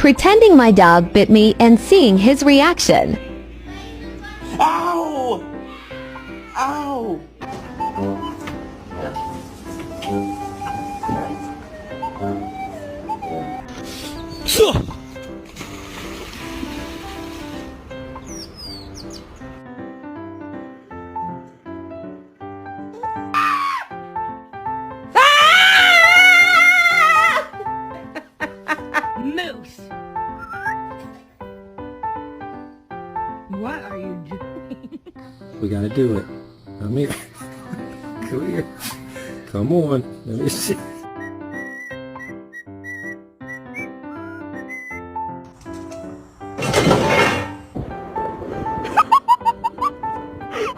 pretending my dog bit me and seeing his reaction. Ow! Ow! Moose! What are you doing? We gotta do it. Come here. Come here. Come on. Let me see.